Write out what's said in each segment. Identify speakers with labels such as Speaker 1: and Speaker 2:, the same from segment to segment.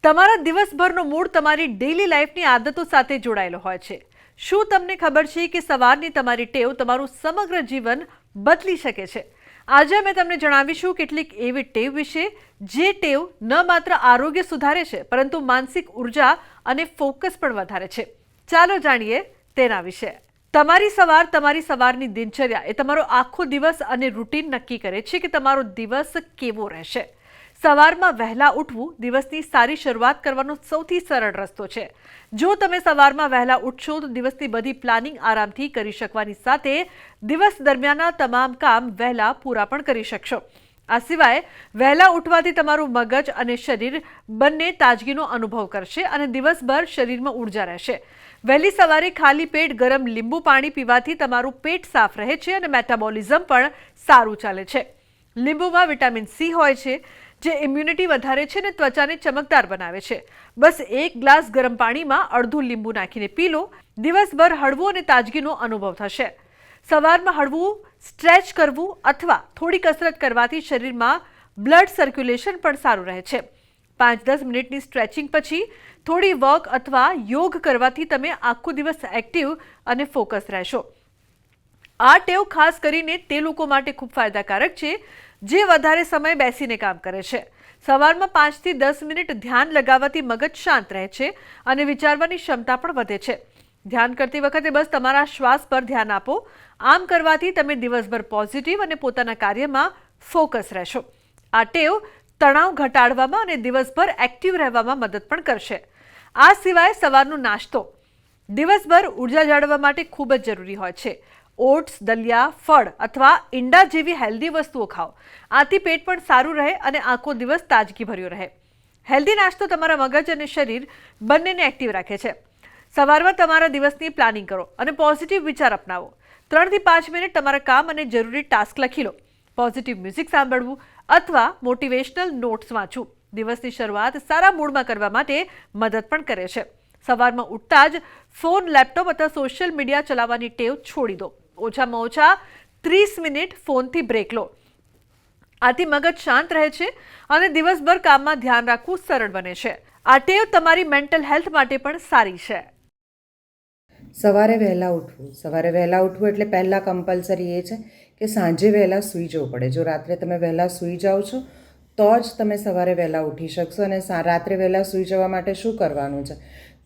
Speaker 1: તમારા દિવસભરનો મૂડ તમારી ડેઇલી લાઈફની આદતો સાથે જોડાયેલો હોય છે। શું તમને ખબર છે કે સવારની તમારી ટેવ તમારું સમગ્ર જીવન બદલી શકે છે? આજે અમે તમને જણાવીશું કેટલીક એવી ટેવ વિશે જે ટેવ ન માત્ર આરોગ્ય સુધારે છે પરંતુ માનસિક ઉર્જા અને ફોકસ પણ વધારે છે। ચાલો જાણીએ તેના વિશે। તમારી સવારની દિનચર્યા એ તમારો આખો દિવસ અને રૂટીન નક્કી કરે છે કે તમારો દિવસ કેવો રહેશે। સવારમાં વહેલા ઉઠવું દિવસની સારી શરૂઆત કરવાનો સૌથી સરળ રસ્તો છે। જો તમે સવારમાં વહેલા ઉઠશો તો દિવસની બધી પ્લાનિંગ આરામથી કરી શકવાની સાથે દિવસ દરમિયાનના તમામ કામ વહેલા પૂરા પણ કરી શકશો। આ સિવાય વહેલા ઉઠવાથી તમારું મગજ અને શરીર બંને તાજગીનો અનુભવ કરશે અને દિવસભર શરીરમાં ઉર્જા રહેશે। વહેલી સવારે ખાલી પેટ ગરમ લીંબુ પાણી પીવાથી તમારું પેટ સાફ રહે છે અને મેટાબોલિઝમ પણ સારું ચાલે છે। લીંબુમાં વિટામિન સી હોય છે જે ઇમ્યુનિટી વધારે છે અને ત્વચાને ચમકદાર બનાવે છે। બસ એક ગ્લાસ ગરમ પાણીમાં અડધું લીંબુ નાખીને પી લો। દિવસભર હળવો અને તાજગીનો અનુભવ થશે। સવારમાં હળવું સ્ટ્રેચ કરવું અથવા થોડી કસરત કરવાથી શરીરમાં બ્લડ સર્ક્યુલેશન પણ સારું રહે છે। 5-10 મિનિટની સ્ટ્રેચિંગ પછી થોડી વોક અથવા યોગ કરવાથી તમે આખો દિવસ એક્ટિવ અને ફોકસ રહેશો। આ ટેવ ખાસ કરીને તે લોકો માટે ખૂબ ફાયદાકારક છે જે વધારે સમય બેસીને કામ કરે છે। સવારમાં 5 થી 10 મિનિટ ધ્યાન લગાવવાથી મગજ શાંત રહે છે અને વિચારવાની ક્ષમતા પણ વધે છે। ધ્યાન કરતી વખતે બસ તમારા શ્વાસ પર ધ્યાન આપો। આમ કરવાથી તમે દિવસભર પોઝિટિવ અને પોતાના કાર્યમાં ફોકસ રહેશો। આ ટેવ તણાવ ઘટાડવામાં અને દિવસભર એક્ટિવ રહેવામાં મદદ પણ કરશે। આ સિવાય સવારનો નાસ્તો દિવસભર ઉર્જા જાળવવા માટે ખૂબ જ જરૂરી હોય છે। ઓટ્સ, દલિયા, ફળ અથવા ઈંડા જેવી હેલ્ધી વસ્તુઓ ખાઓ। આથી પેટ પણ સારું રહે અને આખો દિવસ તાજગીભર્યો રહે। હેલ્ધી નાસ્તો તમારા મગજ અને શરીર બંનેને એક્ટિવ રાખે છે। સવારમાં તમારા દિવસની પ્લાનિંગ કરો અને પોઝિટિવ વિચાર અપનાવો। 3 થી 5 મિનિટ તમારા કામ અને જરૂરી ટાસ્ક લખી લો। પોઝિટિવ મ્યુઝિક સાંભળવું અથવા મોટિવેશનલ નોટ્સ વાંચવું દિવસની શરૂઆત સારા મૂડમાં કરવા માટે મદદ પણ કરે છે। સવારમાં ઉઠતા જ ફોન, લેપટોપ અથવા સોશિયલ મીડિયા ચલાવવાની ટેવ છોડી દો। ઓછામાં ઓછા 30 મિનિટ ફોનથી બ્રેક લો। આથી મગજ શાંત રહે છે અને દિવસભર કામમાં ધ્યાન રાખવું સરળ બને છે। આ ટેવ તમારી મેન્ટલ હેલ્થ માટે પણ સારી છે।
Speaker 2: સવારે વહેલા ઉઠવું એટલે પહેલાં કમ્પલસરી એ છે કે સાંજે વહેલા સૂઈ જવું પડે। જો રાત્રે તમે વહેલા સૂઈ જાઓ છો તો જ તમે સવારે વહેલા ઉઠી શકશો। અને રાત્રે વહેલા સૂઈ જવા માટે શું કરવાનું છે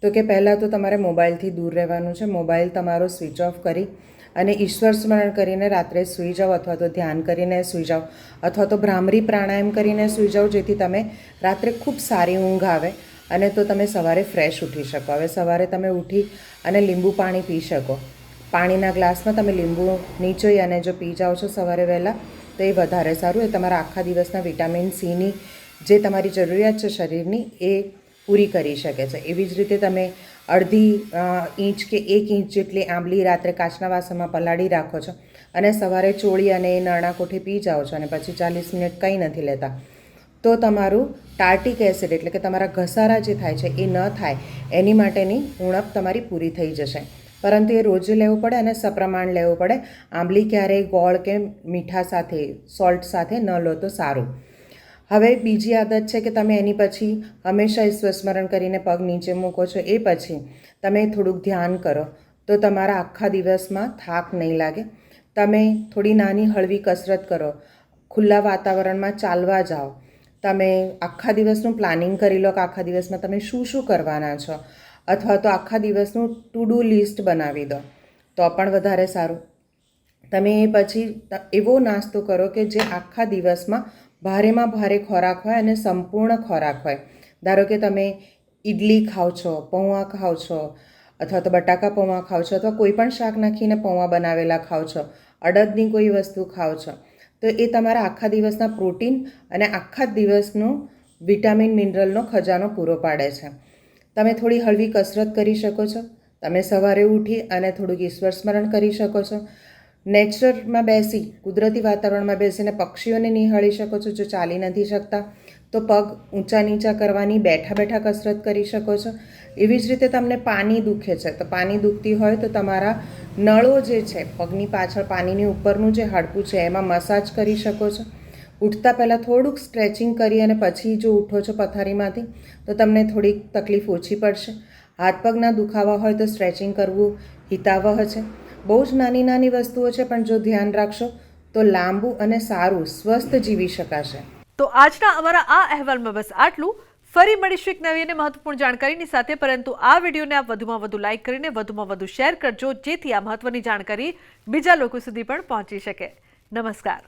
Speaker 2: તો કે પહેલાં તો તમારે મોબાઈલથી દૂર રહેવાનું છે। મોબાઈલ તમારો સ્વિચ ઓફ કરી અને ઈશ્વર સ્મરણ કરીને રાત્રે સૂઈ જાઓ અથવા તો ધ્યાન કરીને સૂઈ જાઓ અથવા તો ભ્રામરી પ્રાણાયામ કરીને સૂઈ જાઓ જેથી તમે રાત્રે ખૂબ સારી ઊંઘ આવે અને તો તમે સવારે ફ્રેશ ઉઠી શકો। હવે સવારે તમે ઉઠી અને લીંબુ પાણી પી શકો। પાણીના ગ્લાસમાં તમે લીંબુ નીચોઈ અને જો પી જાઓ છો સવારે વહેલા તો એ વધારે સારું। એ તમારા આખા દિવસના વિટામિન સીની જે તમારી જરૂરિયાત છે શરીરની એ પૂરી કરી શકે છે। એવી જ રીતે તમે અડધી ઇંચ કે 1 ઇંચ જેટલી આંબલી રાત્રે કાચના વાસણમાં પલાળી રાખો છો અને સવારે ચોળી અને એ નરણા કોઠી પી જાઓ છો અને પછી 40 મિનિટ કંઈ નથી લેતા તો તમારું ટાર્ટિક એસિડ એટલે કે તમારા ઘસારા જે થાય છે એ ન થાય એની માટેની ઉણપ તમારી પૂરી થઈ જશે। પરંતુ એ રોજ લેવું પડે અને સપ્રમાણ લેવું પડે। આંબલી ક્યારેય ગોળ કે મીઠા સાથે સોલ્ટ સાથે ન લો તો સારું। હવે બીજી આદત છે કે તમે એની પછી હંમેશા ઈશ્વર સ્મરણ કરીને પગ નીચે મૂકો છો। એ પછી તમે થોડુંક ધ્યાન કરો તો તમારા આખા દિવસમાં થાક નહીં લાગે। તમે થોડી નાની હળવી કસરત કરો, ખુલ્લા વાતાવરણમાં ચાલવા જાઓ, તમે આખા દિવસનું પ્લાનિંગ કરી લો કે આખા દિવસમાં તમે શું શું કરવાના છો અથવા તો આખા દિવસનું ટુ ડુ લિસ્ટ બનાવી દો તો પણ વધારે સારું। તમે એ પછી એવો નાસ્તો કરો કે જે આખા દિવસમાં ભારેમાં ભારે ખોરાક હોય અને સંપૂર્ણ ખોરાક હોય। ધારો કે તમે ઇડલી ખાઓ છો, પૌવા ખાઓ છો અથવા તો બટાકા પૌવા ખાઓ છો અથવા કોઈ પણ શાક નાખીને પૌવા બનાવેલા ખાઓ છો, અડદની કોઈ વસ્તુ ખાઓ છો તો એ તમારા આખા દિવસના પ્રોટીન અને આખા દિવસનું વિટામિન મિનરલનો ખજાનો પૂરો પાડે છે। તમે થોડી હળવી કસરત કરી શકો છો। તમે સવારે ઉઠી અને થોડુંક ઈશ્વર સ્મરણ કરી શકો છો। નેચરમાં બેસી કુદરતી વાતાવરણમાં બેસીને પક્ષીઓને નિહાળી શકો છો। જો ચાલી નથી શકતા તો પગ ઊંચા નીચા કરવાની બેઠા બેઠા કસરત કરી શકો છો। એવી જ રીતે તમને પાની દુખે છે તો પાની દુખતી હોય તો તમારા નળો જે છે પગની પાછળ પાનીની ઉપરનું જે હાડકું છે એમાં મસાજ કરી શકો છો। ઉઠતા પહેલાં થોડુંક સ્ટ્રેચિંગ કરી અને પછી જો ઉઠો છો પથારીમાંથી તો તમને થોડીક તકલીફ ઓછી પડશે. હાથ પગના દુખાવા હોય તો સ્ટ્રેચિંગ કરવું હિતાવહ છે. બહુ જ નાની નાની વસ્તુઓ છે, પણ જો ધ્યાન રાખશો તો લાંબુ અને સારું સ્વસ્થ જીવી શકાશે.
Speaker 1: તો આજના અમારા આ અહેવાલમાં બસ આટલું. ફરી મળીશું એક નવી અને મહત્વપૂર્ણ જાણકારીની સાથે, પરંતુ આ વિડીયોને આપ વધુમાં વધુ લાઇક કરીને વધુમાં વધુ શેર કરજો, જેથી આ મહત્વની જાણકારી બીજા લોકો સુધી પણ પહોંચી શકે. નમસ્કાર.